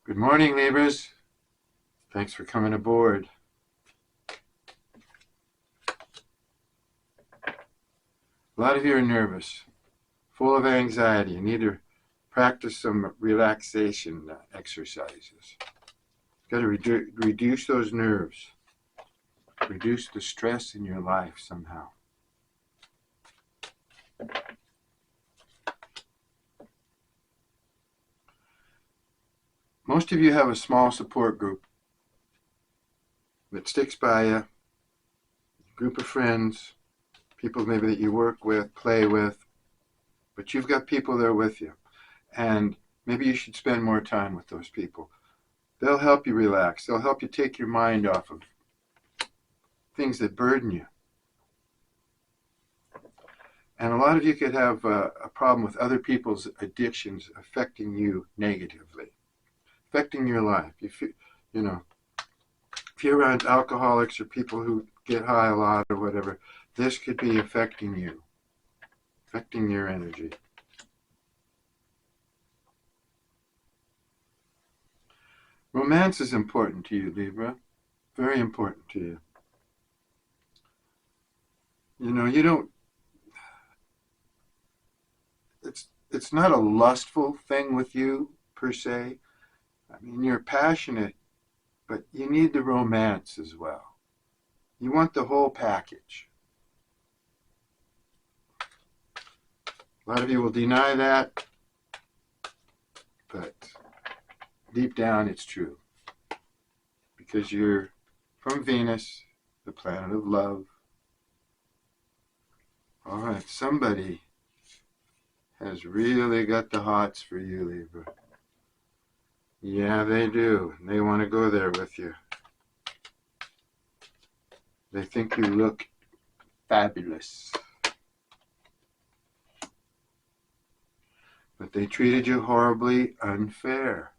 Good morning, Libras. Thanks for coming aboard. A lot of you are nervous, full of anxiety. You need to practice some relaxation exercises. You've got to reduce those nerves, reduce the stress in your life somehow. Most of you have a small support group that sticks by you, a group of friends, people maybe that you work with, play with, but you've got people there with you. And maybe you should spend more time with those people. They'll help you relax. They'll help you take your mind off of things that burden you. And a lot of you could have a problem with other people's addictions affecting you negatively, affecting your life. If you're around alcoholics or people who get high a lot or whatever, this could be affecting you, affecting your energy. Romance is important to you, Libra. Very important to you. You don't, it's not a lustful thing with you, per se. I mean, you're passionate, but you need the romance as well. You want the whole package. A lot of you will deny that, but deep down it's true. Because you're from Venus, the planet of love. All right, somebody has really got the hots for you, Libra. Yeah, they do. They want to go there with you. They think you look fabulous. But they treated you horribly unfair.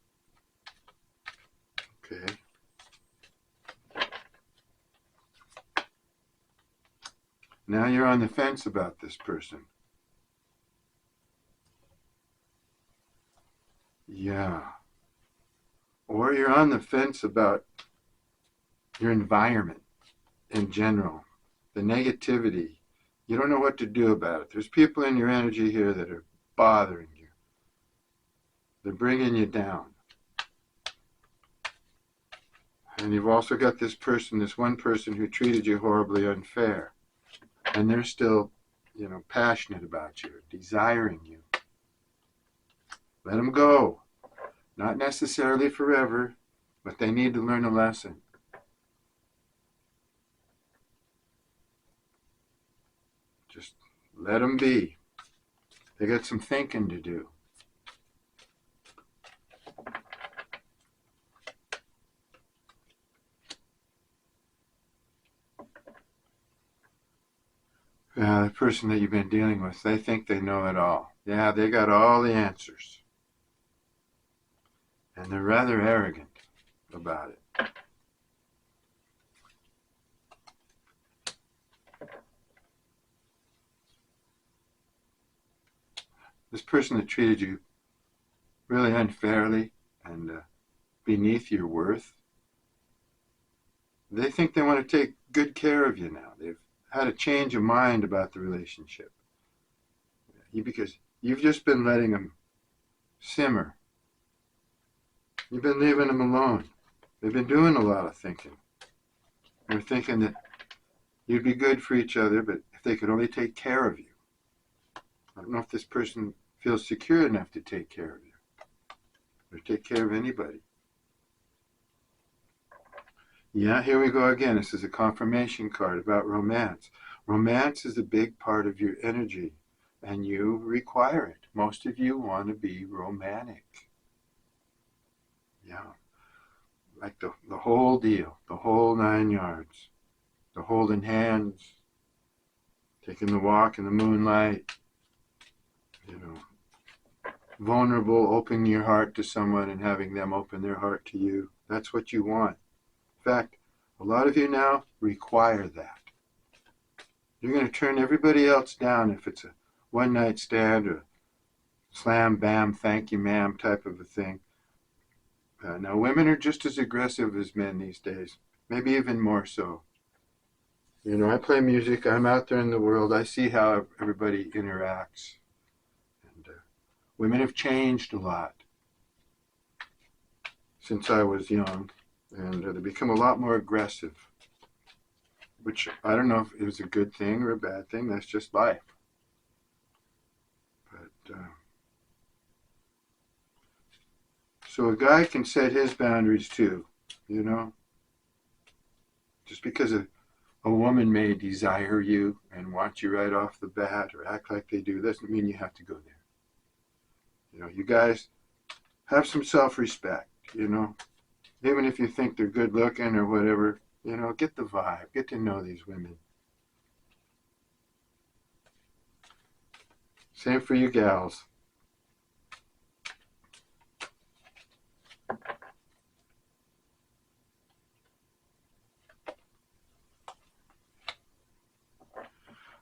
Okay. Now you're on the fence about this person. Yeah. Or you're on the fence about your environment in general, the negativity. You don't know what to do about it. There's people in your energy here that are bothering you. They're bringing you down. And you've also got this person, this one person who treated you horribly unfair. And they're still, passionate about you, desiring you. Let them go. Not necessarily forever, but they need to learn a lesson. Just let them be. They got some thinking to do. The person that you've been dealing with, they think they know it all. Yeah, they got all the answers. And they're rather arrogant about it. This person that treated you really unfairly and beneath your worth, they think they want to take good care of you now. They've had a change of mind about the relationship. Because you've just been letting them simmer. You've been leaving them alone. They've been doing a lot of thinking. They're thinking that you'd be good for each other, but if they could only take care of you. I don't know if this person feels secure enough to take care of you or take care of anybody. Yeah, here we go again. This is a confirmation card about romance. Romance is a big part of your energy, and you require it. Most of you want to be romantic. Yeah, like the whole deal, the whole 9 yards, the holding hands, taking the walk in the moonlight, vulnerable, opening your heart to someone and having them open their heart to you. That's what you want. In fact, a lot of you now require that. You're going to turn everybody else down if it's a one-night stand or slam, bam, thank you, ma'am type of a thing. Now, women are just as aggressive as men these days, maybe even more so. You know, I play music, I'm out there in the world, I see how everybody interacts. And women have changed a lot since I was young, and they become a lot more aggressive, which I don't know if it was a good thing or a bad thing, that's just life. But so a guy can set his boundaries too, you know? Just because a woman may desire you and want you right off the bat or act like they do, doesn't mean you have to go there. You know, you guys have some self-respect, you know? Even if you think they're good looking or whatever, you know, get the vibe, get to know these women. Same for you gals.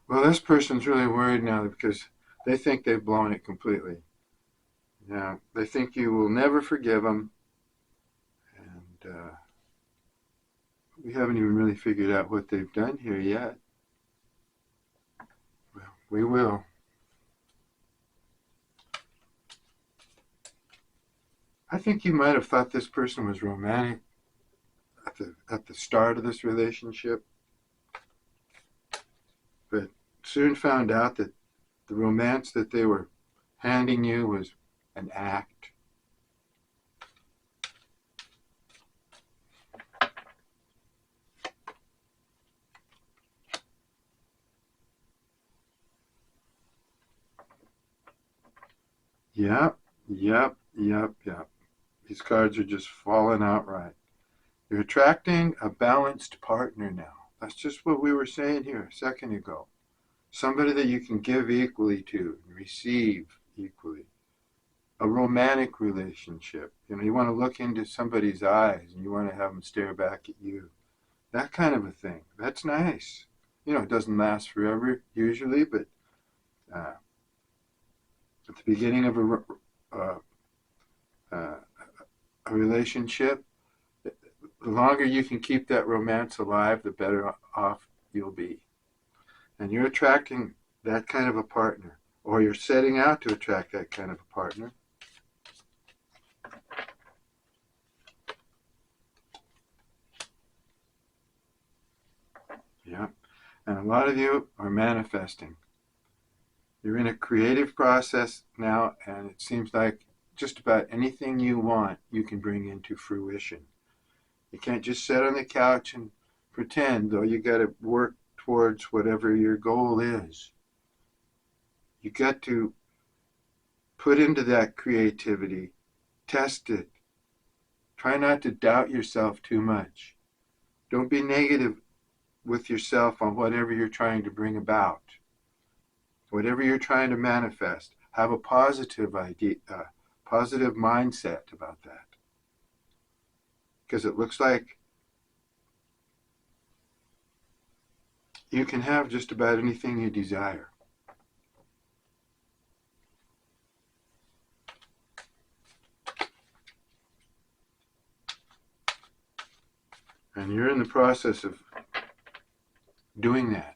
Well, this person's really worried now because they think they've blown it completely. Yeah, they think you will never forgive them, and we haven't even really figured out what they've done here yet. Well, we will. I think you might have thought this person was romantic at the start of this relationship, but soon found out that the romance that they were handing you was an act. Yep, yep, yep, yep. These cards are just falling out right. You're attracting a balanced partner now. That's just what we were saying here a second ago. Somebody that you can give equally to and receive equally. A romantic relationship. You know, you want to look into somebody's eyes and you want to have them stare back at you. That kind of a thing. That's nice. You know, it doesn't last forever usually, but at the beginning of a relationship, the longer you can keep that romance alive, the better off you'll be. And you're attracting that kind of a partner, or you're setting out to attract that kind of a partner. Yeah. And a lot of you are manifesting. You're in a creative process now, and it seems like just about anything you want, you can bring into fruition. You can't just sit on the couch and pretend, though. You got to work towards whatever your goal is. You got to put into that creativity, test it. Try not to doubt yourself too much. Don't be negative with yourself on whatever you're trying to bring about. Whatever you're trying to manifest, have a positive idea, positive mindset about that. Because it looks like you can have just about anything you desire. And you're in the process of doing that.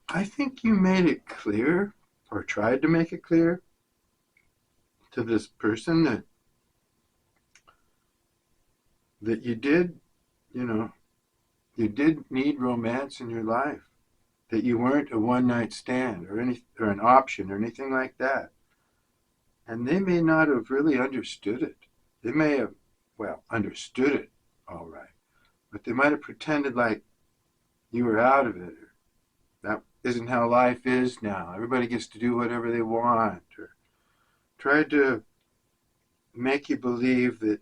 I think you made it clear, or tried to make it clear, to this person that you did, you did need romance in your life. That you weren't a one-night stand or an option or anything like that. And they may not have really understood it. They may have, understood it all right, but they might have pretended like you were out of it. That isn't how life is now. Everybody gets to do whatever they want, or tried to make you believe that,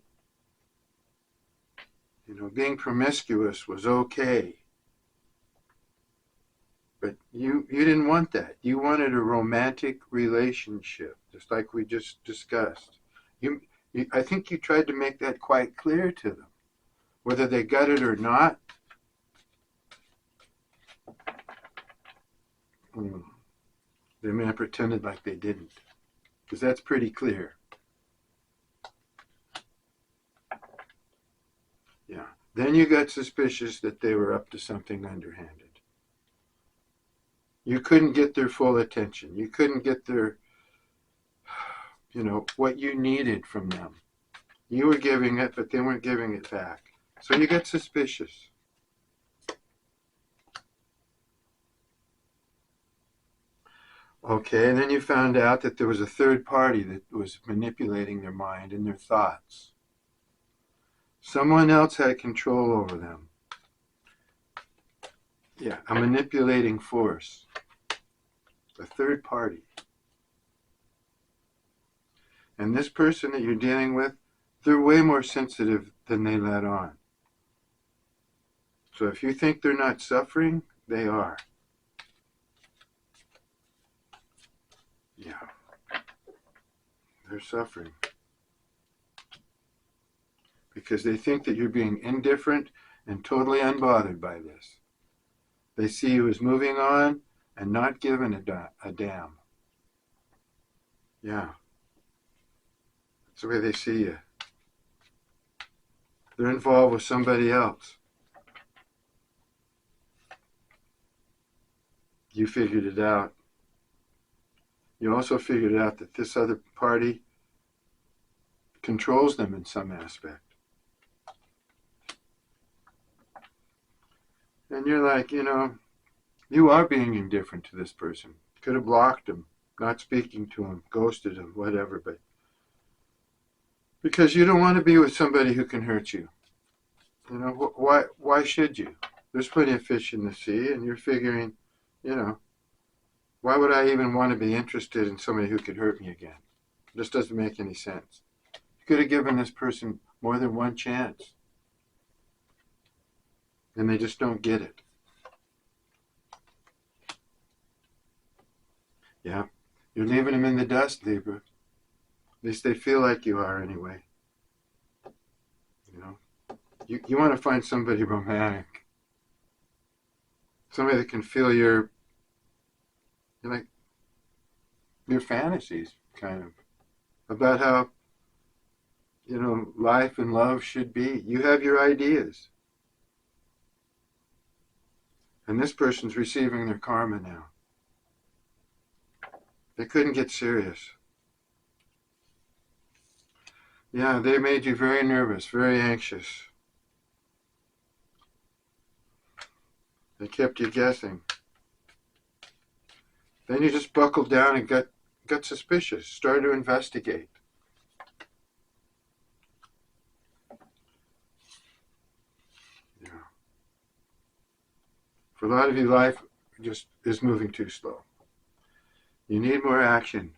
being promiscuous was okay. But you didn't want that. You wanted a romantic relationship, just like we just discussed. I think you tried to make that quite clear to them. Whether they got it or not, The man pretended like they didn't, because that's pretty clear. Yeah. Then you got suspicious that they were up to something underhanded. You couldn't get their full attention. You couldn't get their, what you needed from them. You were giving it, but they weren't giving it back. So you get suspicious. Okay, and then you found out that there was a third party that was manipulating their mind and their thoughts. Someone else had control over them. Yeah, a manipulating force. A third party. And this person that you're dealing with, they're way more sensitive than they let on. So if you think they're not suffering, they are. Yeah. They're suffering. Because they think that you're being indifferent and totally unbothered by this. They see you as moving on and not giving a damn. Yeah. That's the way they see you. They're involved with somebody else. You figured it out. You also figured out that this other party controls them in some aspect. And you're like, you are being indifferent to this person. Could have blocked him, not speaking to him, ghosted him, whatever, but because you don't want to be with somebody who can hurt you. Why should you? There's plenty of fish in the sea, and you're figuring, why would I even want to be interested in somebody who could hurt me again? It just doesn't make any sense. You could have given this person more than one chance. And they just don't get it. Yeah. You're leaving them in the dust, Libra. At least they feel like you are anyway. You want to find somebody romantic. Somebody that can feel your fantasies, kind of. About how, life and love should be. You have your ideas. And this person's receiving their karma now. They couldn't get serious. Yeah, they made you very nervous, very anxious. They kept you guessing. Then you just buckled down and got suspicious, started to investigate. Yeah. For a lot of you, life just is moving too slow. You need more action.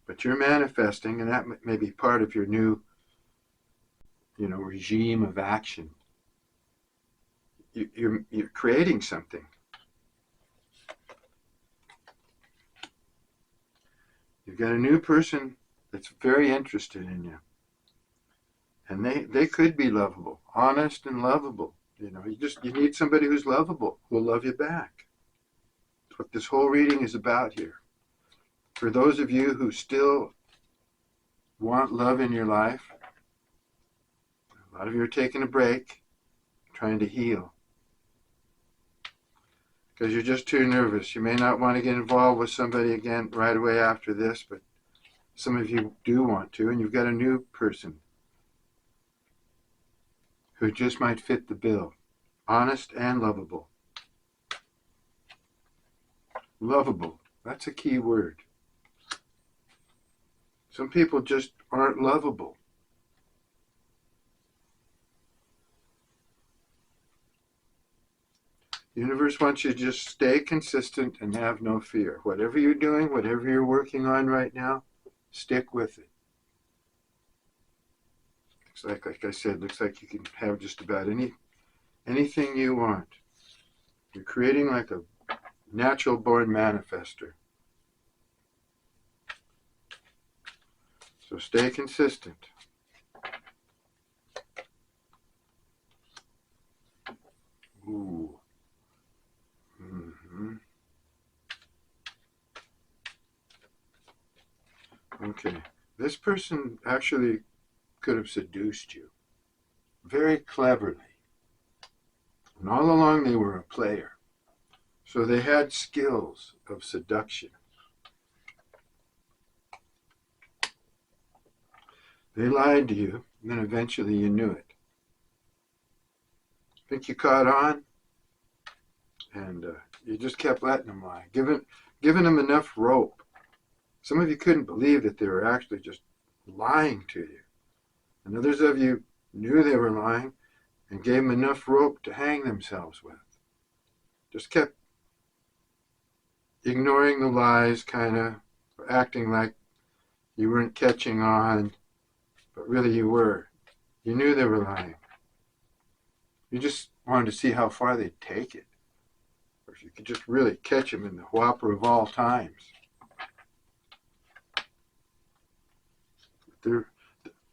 But you're manifesting, and that may be part of your new, regime of action. You're creating something. You've got a new person that's very interested in you. And they could be lovable, honest and lovable. You need somebody who's lovable, who'll love you back. That's what this whole reading is about here. For those of you who still want love in your life, a lot of you are taking a break, trying to heal. Because you're just too nervous. You may not want to get involved with somebody again right away after this, but some of you do want to, and you've got a new person who just might fit the bill. Honest and lovable. Lovable. That's a key word. Some people just aren't lovable. The universe wants you to just stay consistent and have no fear. Whatever you're doing, whatever you're working on right now, stick with it. Like I said, looks like you can have just about anything you want. You're creating like a natural born manifester. So stay consistent. Ooh. Okay. This person actually could have seduced you very cleverly. And all along they were a player. So they had skills of seduction. They lied to you, and then eventually you knew it. I think you caught on, and you just kept letting them lie, giving them enough rope. Some of you couldn't believe that they were actually just lying to you. And others of you knew they were lying and gave them enough rope to hang themselves with. Just kept ignoring the lies, kind of acting like you weren't catching on, but really you were. You knew they were lying. You just wanted to see how far they'd take it, or if you could just really catch them in the whopper of all times.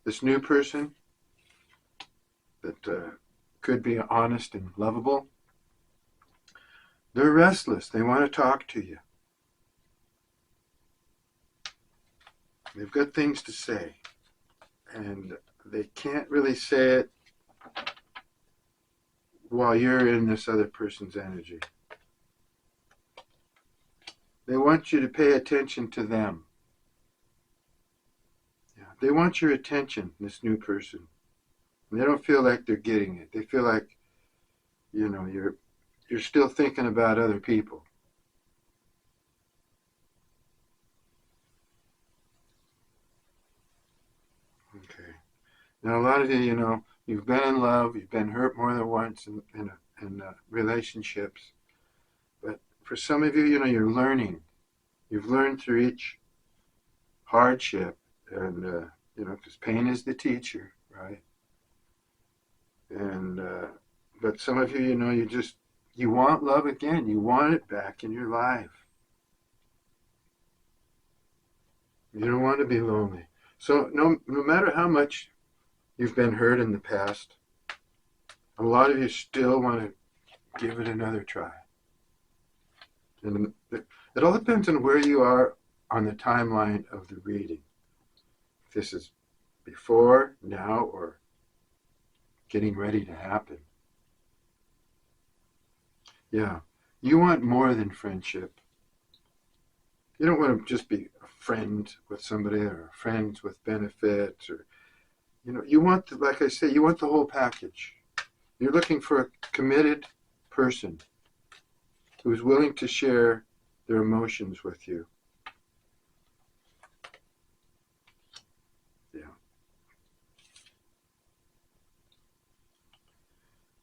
This new person that could be honest and lovable, they're restless. They want to talk to you. They've got things to say, and they can't really say it while you're in this other person's energy. They want you to pay attention to them. Yeah, they want your attention, this new person. And they don't feel like they're getting it. They feel like, you're still thinking about other people. Okay. Now, a lot of you, you've been in love, you've been hurt more than once in relationships. But for some of you, you're learning. You've learned through each hardship, and, because pain is the teacher, right? And, but some of you, you want love again. You want it back in your life. You don't want to be lonely. So no matter how much you've been hurt in the past, a lot of you still want to give it another try. And it all depends on where you are on the timeline of the reading. If this is before, now, or getting ready to happen. Yeah, you want more than friendship. You don't want to just be a friend with somebody or friends with benefits, or you want like I say, you want the whole package. You're looking for a committed person who's willing to share their emotions with you. Yeah.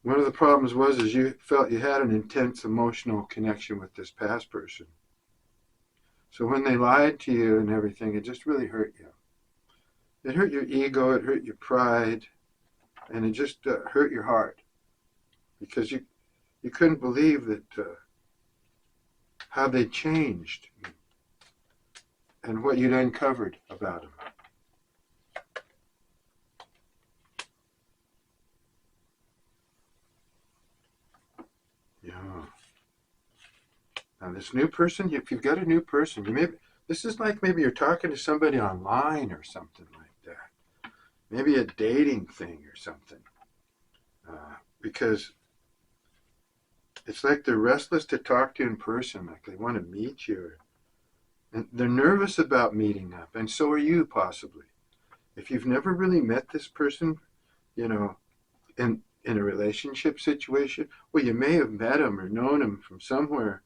One of the problems is you felt you had an intense emotional connection with this past person. So when they lied to you and everything, it just really hurt you. It hurt your ego, it hurt your pride, and it just hurt your heart. Because you couldn't believe that how they changed and what you'd uncovered about them. Yeah. Now this new person, if you've got a new person, this is like maybe you're talking to somebody online or something like that. Maybe a dating thing or something. Because it's like they're restless to talk to you in person, like they want to meet you. And they're nervous about meeting up, and so are you possibly. If you've never really met this person, in a relationship situation, well, you may have met him or known him from somewhere,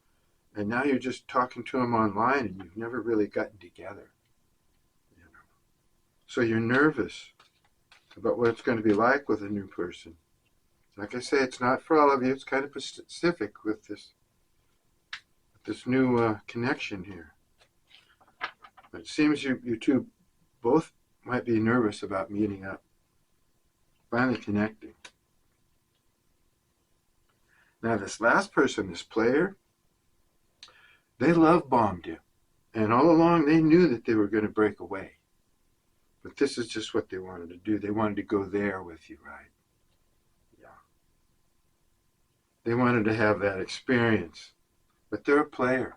and now you're just talking to him online and you've never really gotten together. So you're nervous about what it's going to be like with a new person. Like I say, it's not for all of you. It's kind of specific with this new connection here. But it seems you two both might be nervous about meeting up, finally connecting. Now this last person, this player, they love bombed you. And all along they knew that they were going to break away. But this is just what they wanted to do. They wanted to go there with you, right? Yeah. They wanted to have that experience. But they're a player.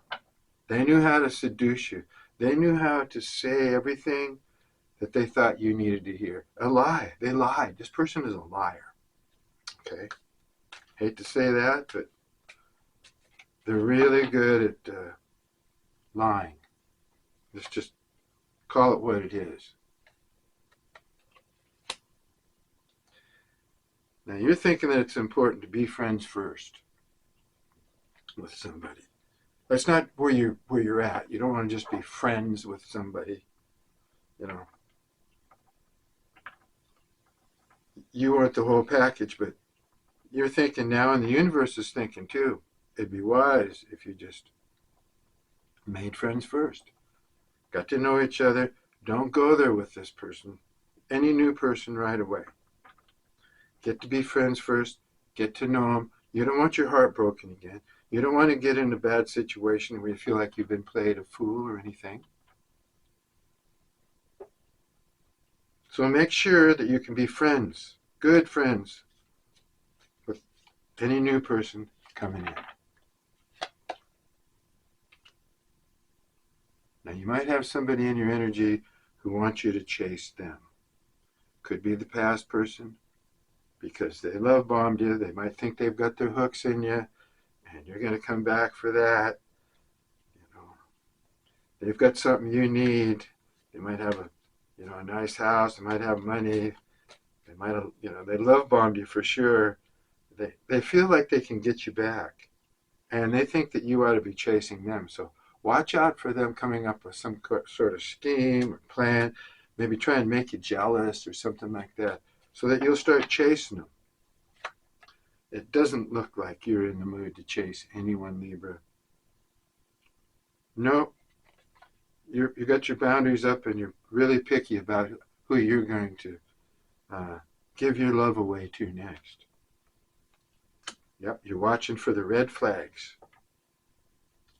They knew how to seduce you. They knew how to say everything that they thought you needed to hear. A lie. They lied. This person is a liar. Okay? Hate to say that, but they're really good at lying. Let's just call it what it is. Now, you're thinking that it's important to be friends first with somebody. That's not where you're at. You don't want to just be friends with somebody. You know, you want the whole package, but you're thinking now, and the universe is thinking too. It'd be wise if you just made friends first. Got to know each other. Don't go there with this person, any new person right away. Get to be friends first. Get to know them. You don't want your heart broken again. You don't want to get in a bad situation where you feel like you've been played a fool or anything. So make sure that you can be friends, good friends, with any new person coming in. Now, you might have somebody in your energy who wants you to chase them. Could be the past person, because they love bombed you. They might think they've got their hooks in you, and you're going to come back for that. You know, they've got something you need. They might have a nice house. They might have money. They might have, they love bombed you for sure. They feel like they can get you back, and they think that you ought to be chasing them. So watch out for them coming up with some sort of scheme or plan, maybe try and make you jealous or something like that, so that you'll start chasing them. It doesn't look like you're in the mood to chase anyone, Libra. No, you got your boundaries up, and you're really picky about who you're going to give your love away to next. Yep, you're watching for the red flags.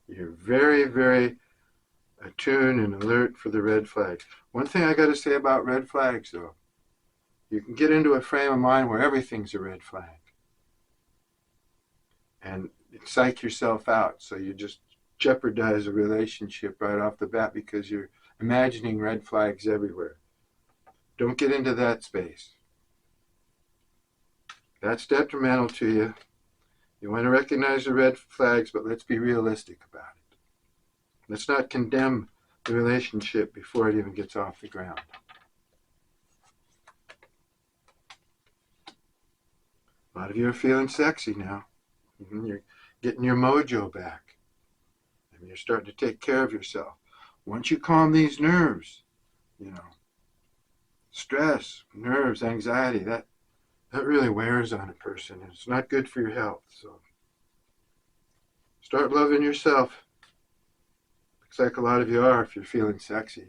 You're very, very attuned and alert for the red flags. One thing I got to say about red flags, though, you can get into a frame of mind where everything's a red flag and psych yourself out. So you just jeopardize a relationship right off the bat because you're imagining red flags everywhere. Don't get into that space. That's detrimental to you. You want to recognize the red flags, but let's be realistic about it. Let's not condemn the relationship before it even gets off the ground. A lot of you are feeling sexy now. You're getting your mojo back. And you're starting to take care of yourself. Once you calm these nerves, stress, nerves, anxiety, that really wears on a person. It's not good for your health. So start loving yourself. Looks like a lot of you are if you're feeling sexy.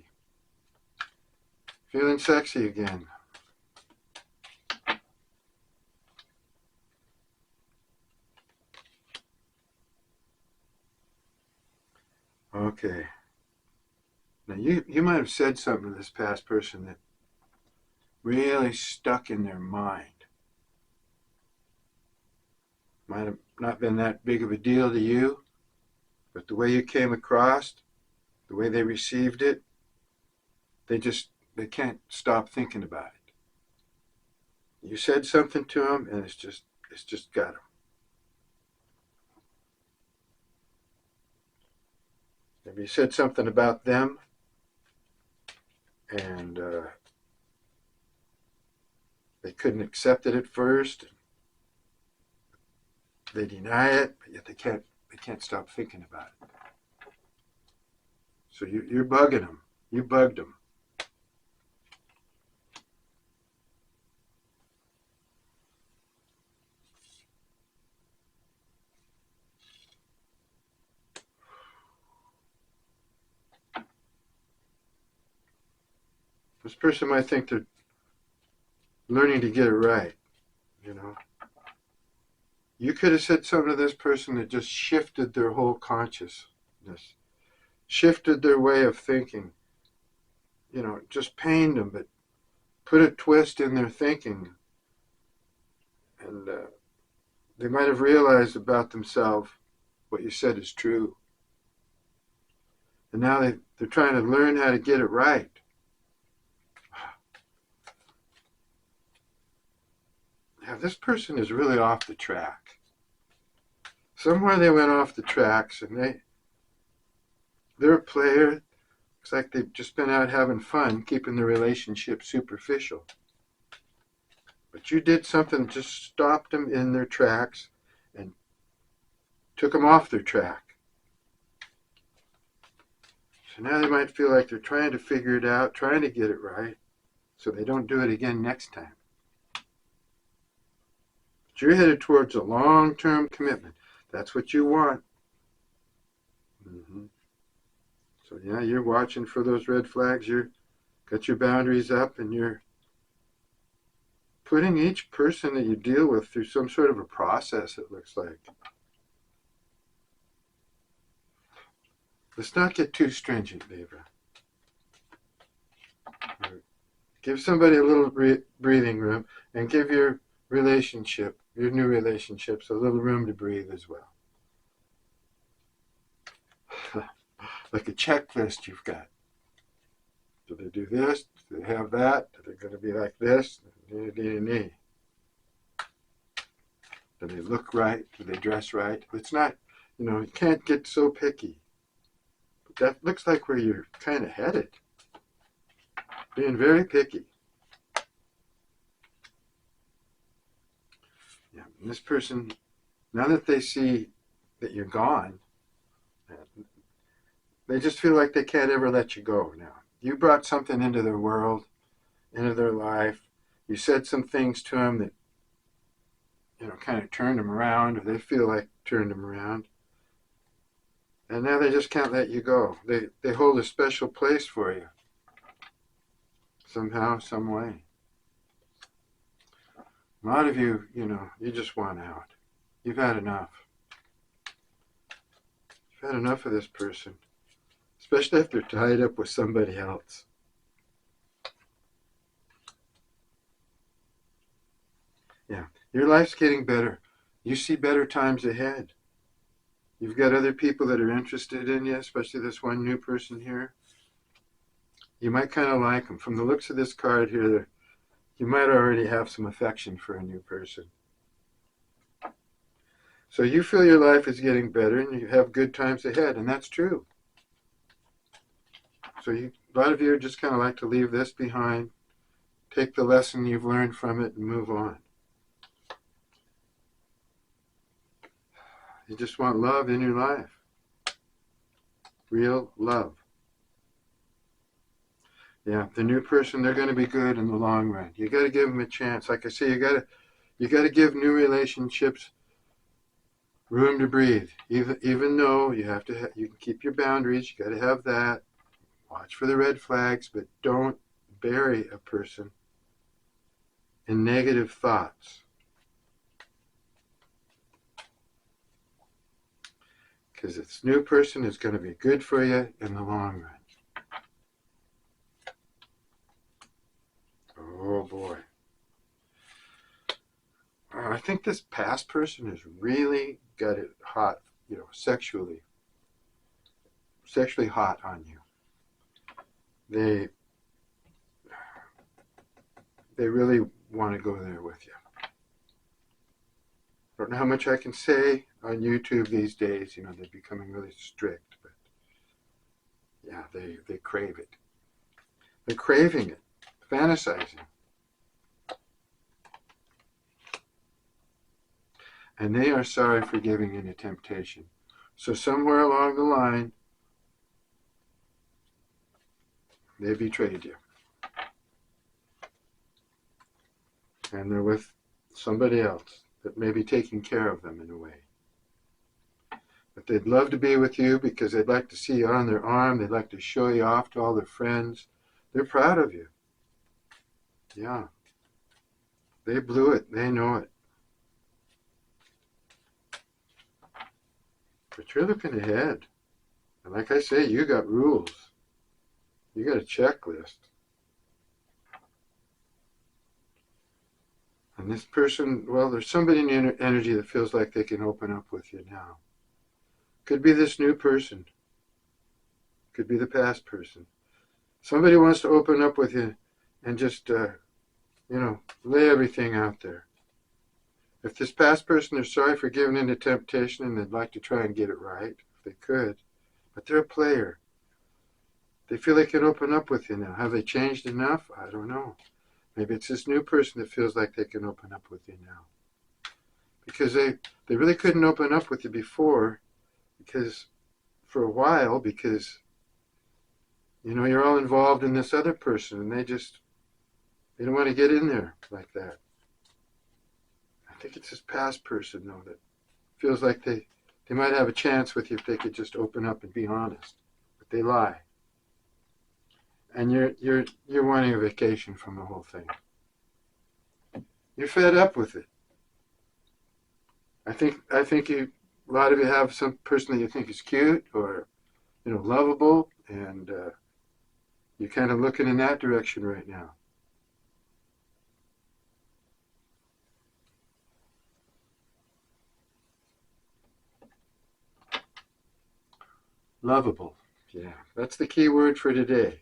Feeling sexy again. Okay. Now you might have said something to this past person that really stuck in their mind. Might have not been that big of a deal to you, but the way you came across, the way they received it, they can't stop thinking about it. You said something to them, and it's just got them. Maybe you said something about them, and they couldn't accept it at first. They deny it, but yet they can't stop thinking about it. So you're bugging them. You bugged them. This person might think they're learning to get it right, You could have said something to this person that just shifted their whole consciousness, shifted their way of thinking, just pained them, but put a twist in their thinking. And they might have realized about themselves what you said is true. And now they're trying to learn how to get it right. Now, this person is really off the track. Somewhere they went off the tracks, and they're a player. Looks like they've just been out having fun, keeping the relationship superficial. But you did something that just stopped them in their tracks and took them off their track. So now they might feel like they're trying to figure it out, trying to get it right, so they don't do it again next time. But you're headed towards a long-term commitment. That's what you want. So yeah, you're watching for those red flags. You're got your boundaries up, and you're putting each person that you deal with through some sort of a process, it looks like. Let's not get too stringent, Libra. Give somebody a little breathing room, and give your relationship, your new relationships, a little room to breathe as well. Like a checklist you've got. Do they do this? Do they have that? Are they going to be like this? Do they look right? Do they dress right? It's not, you can't get so picky. But that looks like where you're kind of headed. Being very picky. Yeah, and this person, now that they see that you're gone, they just feel like they can't ever let you go now. You brought something into their world, into their life. You said some things to them that, kind of turned them around, or they feel like turned them around. And now they just can't let you go. They hold a special place for you. Somehow, some way. A lot of you, you just want out. You've had enough. You've had enough of this person. Especially if they're tied up with somebody else. Yeah, your life's getting better. You see better times ahead. You've got other people that are interested in you, especially this one new person here. You might kind of like them. From the looks of this card here, you might already have some affection for a new person. So you feel your life is getting better and you have good times ahead, and that's true. So a lot of you just kind of like to leave this behind, take the lesson you've learned from it, and move on. You just want love in your life. Real love. Yeah, the new person, they're going to be good in the long run. You got to give them a chance. Like I say, you got to give new relationships room to breathe. Even though you can keep your boundaries, you got to have that. Watch for the red flags, but don't bury a person in negative thoughts. Because this new person is going to be good for you in the long run. Oh boy. I think this past person has really got it hot, sexually hot on you. They really want to go there with you. I don't know how much I can say on YouTube these days. They're becoming really strict, but yeah, they crave it. They're craving it, fantasizing. And they are sorry for giving in to temptation. So somewhere along the line, they betrayed you. And they're with somebody else that may be taking care of them in a way. But they'd love to be with you because they'd like to see you on their arm. They'd like to show you off to all their friends. They're proud of you. Yeah. They blew it. They know it. But you're looking ahead. And like I say, you got rules. You got a checklist. And this person, well, there's somebody in your energy that feels like they can open up with you now. Could be this new person. Could be the past person. Somebody wants to open up with you and just, lay everything out there. If this past person is sorry for giving into temptation and they'd like to try and get it right, if they could, but they're a player. They feel they can open up with you now. Have they changed enough? I don't know. Maybe it's this new person that feels like they can open up with you now. Because they really couldn't open up with you before, for a while, because you're all involved in this other person, and they don't want to get in there like that. I think it's this past person, though, that feels like they might have a chance with you if they could just open up and be honest. But they lie. And you're wanting a vacation from the whole thing. You're fed up with it. I think a lot of you have some person that you think is cute or lovable, and you're kind of looking in that direction right now. Lovable. Yeah, that's the key word for today.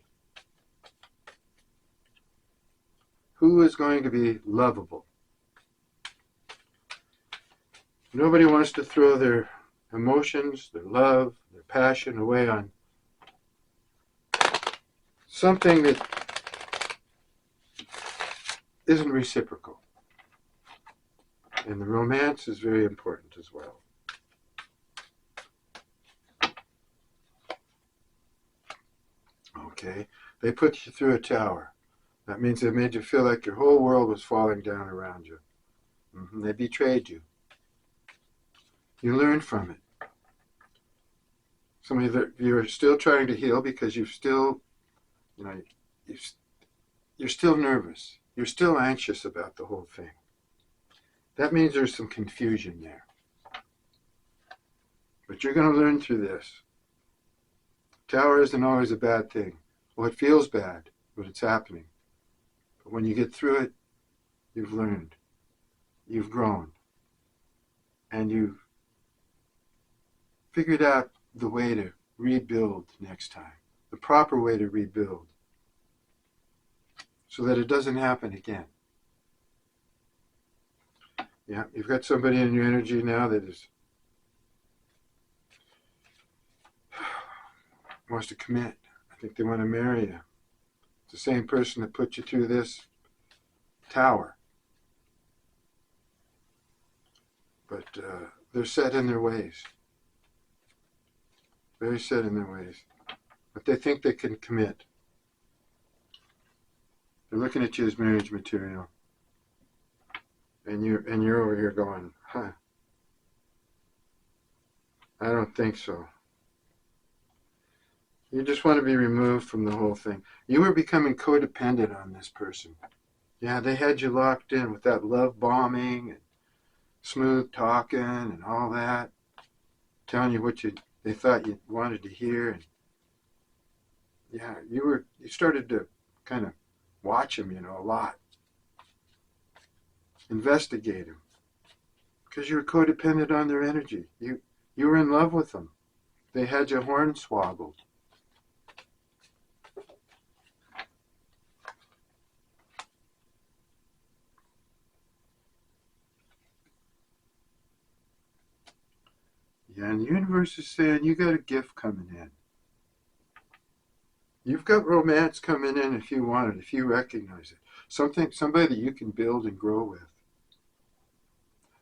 Who is going to be lovable? Nobody wants to throw their emotions, their love, their passion away on something that isn't reciprocal. And the romance is very important as well. Okay, they put you through a tower. That means they made you feel like your whole world was falling down around you. They betrayed you. You learned from it. Some of you are still trying to heal because you're still nervous. You're still anxious about the whole thing. That means there's some confusion there. But you're going to learn through this. Tower isn't always a bad thing. Well, it feels bad when it's happening. But when you get through it, you've learned. You've grown. And you've figured out the way to rebuild next time. The proper way to rebuild. So that it doesn't happen again. Yeah, you've got somebody in your energy now that wants to commit. I think they want to marry you. It's the same person that put you through this tower. But they're set in their ways. Very set in their ways. But they think they can commit. They're looking at you as marriage material. And you're over here going, I don't think so. You just want to be removed from the whole thing. You were becoming codependent on this person. Yeah, they had you locked in with that love bombing and smooth talking and all that, telling you what they thought you wanted to hear. And yeah, you started to kind of watch them, a lot. Investigate them. Because you were codependent on their energy. You were in love with them. They had your hornswoggled. Yeah, and the universe is saying you got a gift coming in. You've got romance coming in if you want it, if you recognize it. Somebody that you can build and grow with.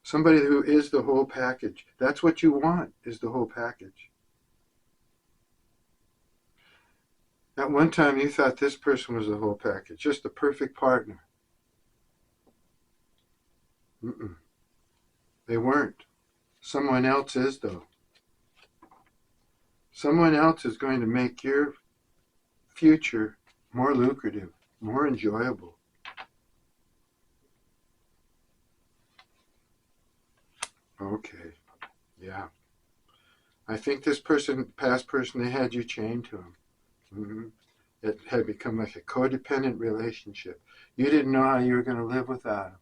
Somebody who is the whole package. That's what you want, is the whole package. At one time you thought this person was the whole package, just the perfect partner. They weren't. Someone else is, though. Someone else is going to make your future more lucrative, more enjoyable. Okay, yeah. I think this past person, they had you chained to him. It had become like a codependent relationship. You didn't know how you were going to live without him.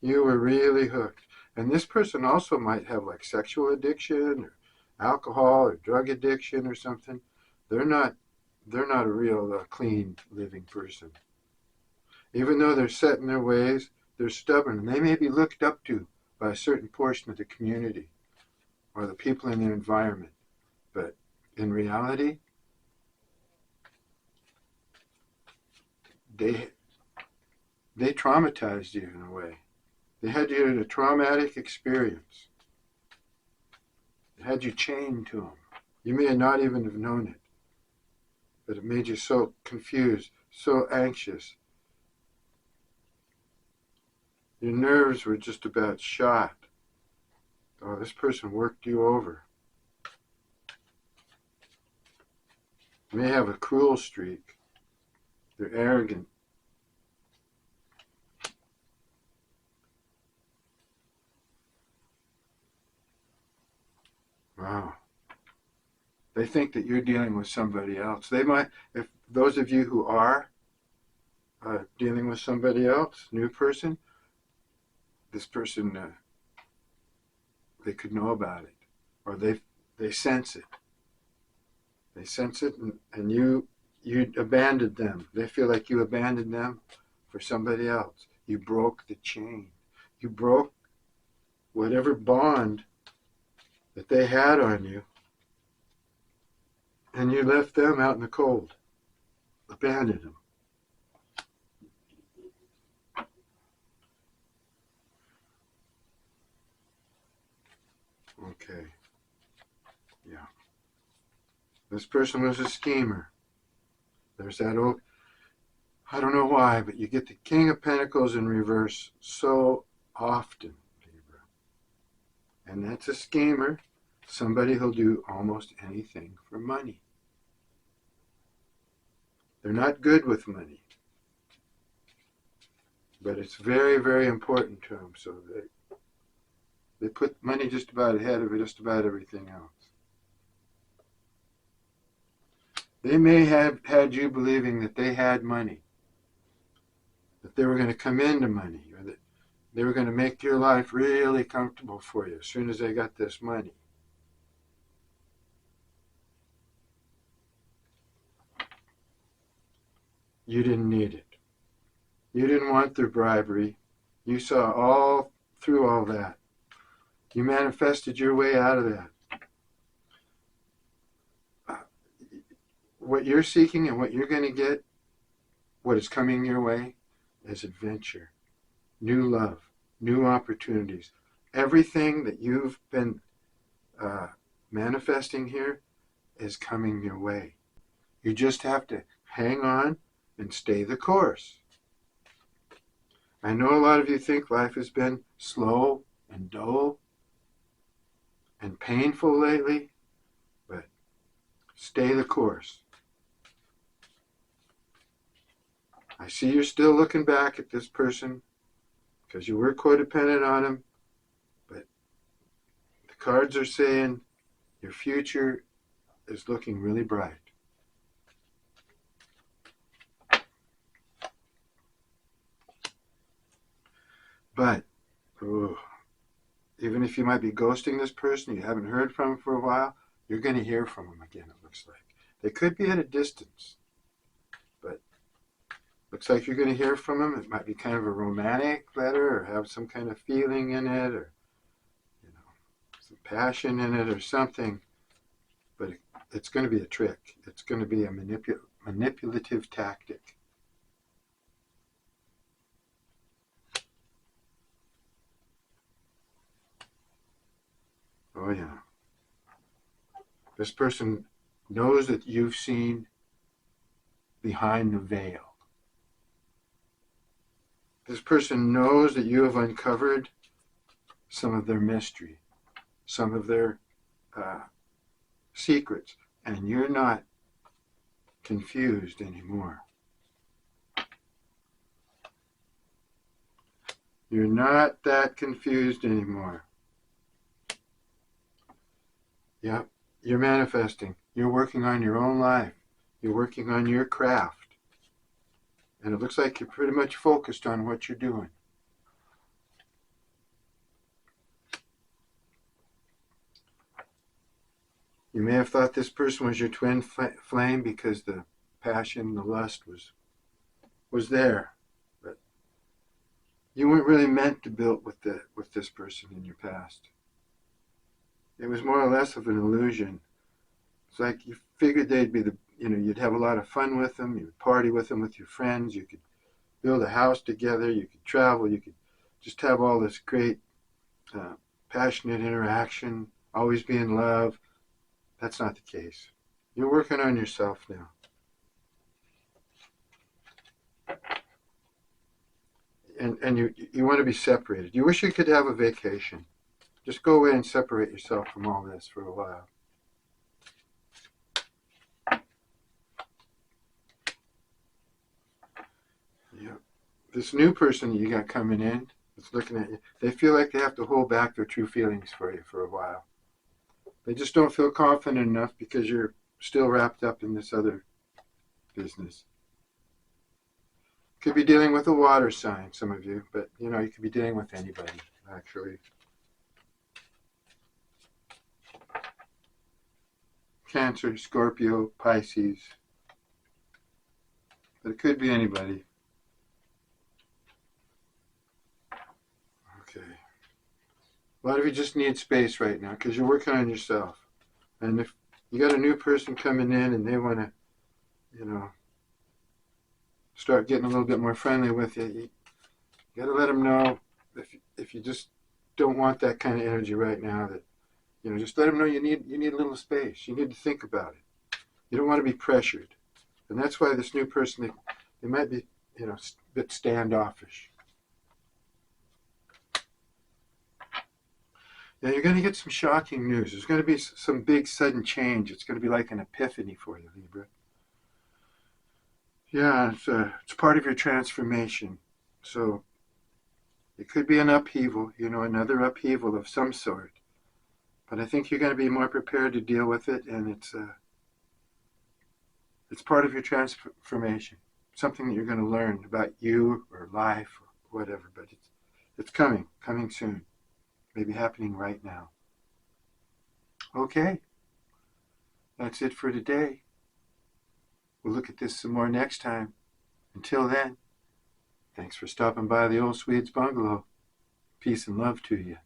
You were really hooked. And this person also might have like sexual addiction or alcohol or drug addiction or something. They're not a real clean living person. Even though they're set in their ways, they're stubborn, and they may be looked up to by a certain portion of the community or the people in their environment. But in reality, they traumatized you in a way. They had you in a traumatic experience. It had you chained to them. You may not even have known it, but it made you so confused, so anxious. Your nerves were just about shot. Oh, this person worked you over. You may have a cruel streak. They're arrogant. Wow. They think that you're dealing with somebody else. They might, if those of you who are dealing with somebody else, new person, this person, they could know about it, or they sense it. They sense it, and you abandoned them. They feel like you abandoned them for somebody else. You broke the chain. You broke whatever bond that they had on you, and you left them out in the cold. Abandoned them. Okay. Yeah. This person was a schemer. There's that old, I don't know why, but you get the King of Pentacles in reverse so often, Libra. And that's a schemer, somebody who'll do almost anything for money. They're not good with money, but it's very, very important to them, so they put money just about ahead of just about everything else. They may have had you believing that they had money, that they were going to come into money, or that they were going to make your life really comfortable for you as soon as they got this money. You didn't need it. You didn't want their bribery. You saw all through all that. You manifested your way out of that. What you're seeking and what you're going to get, what is coming your way, is adventure, new love, new opportunities. Everything that you've been manifesting here is coming your way. You just have to hang on and stay the course. I know a lot of you think life has been slow and dull and painful lately, but stay the course. I see you're still looking back at this person because you were codependent on him, but the cards are saying your future is looking really bright. But, even if you might be ghosting this person, you haven't heard from him for a while, you're going to hear from him again, it looks like. They could be at a distance, but looks like you're going to hear from him. It might be kind of a romantic letter or have some kind of feeling in it, or some passion in it or something. But it's going to be a trick. It's going to be a manipulative tactic. Oh, yeah. This person knows that you've seen behind the veil. This person knows that you have uncovered some of their mystery, some of their secrets, and you're not confused anymore. You're not that confused anymore. Yep, you're manifesting. You're working on your own life. You're working on your craft. And it looks like you're pretty much focused on what you're doing. You may have thought this person was your twin flame because the passion, the lust was there, but you weren't really meant to build with this person in your past. It was more or less of an illusion. It's like you figured they'd be you'd have a lot of fun with them, you'd party with them with your friends, you could build a house together, you could travel, you could just have all this great, passionate interaction, always be in love. That's not the case. You're working on yourself now. And you want to be separated. You wish you could have a vacation. Just go away and separate yourself from all this for a while. Yeah. This new person you got coming in that's looking at you, they feel like they have to hold back their true feelings for you for a while. They just don't feel confident enough because you're still wrapped up in this other business. Could be dealing with a water sign, some of you, but you could be dealing with anybody, actually. Cancer, Scorpio, Pisces. But it could be anybody. Okay. A lot of you just need space right now because you're working on yourself. And if you got a new person coming in and they want to, start getting a little bit more friendly with you, you got to let them know if you just don't want that kind of energy right now, that just let them know you need a little space. You need to think about it. You don't want to be pressured. And that's why this new person, they might be, a bit standoffish. Now you're going to get some shocking news. There's going to be some big sudden change. It's going to be like an epiphany for you, Libra. Yeah, it's part of your transformation. So it could be an upheaval, another upheaval of some sort. But I think you're going to be more prepared to deal with it, and it's part of your transformation. Something that you're going to learn about you or life or whatever. But it's coming soon. Maybe happening right now. Okay, that's it for today. We'll look at this some more next time. Until then, thanks for stopping by the Old Swede's Bungalow. Peace and love to you.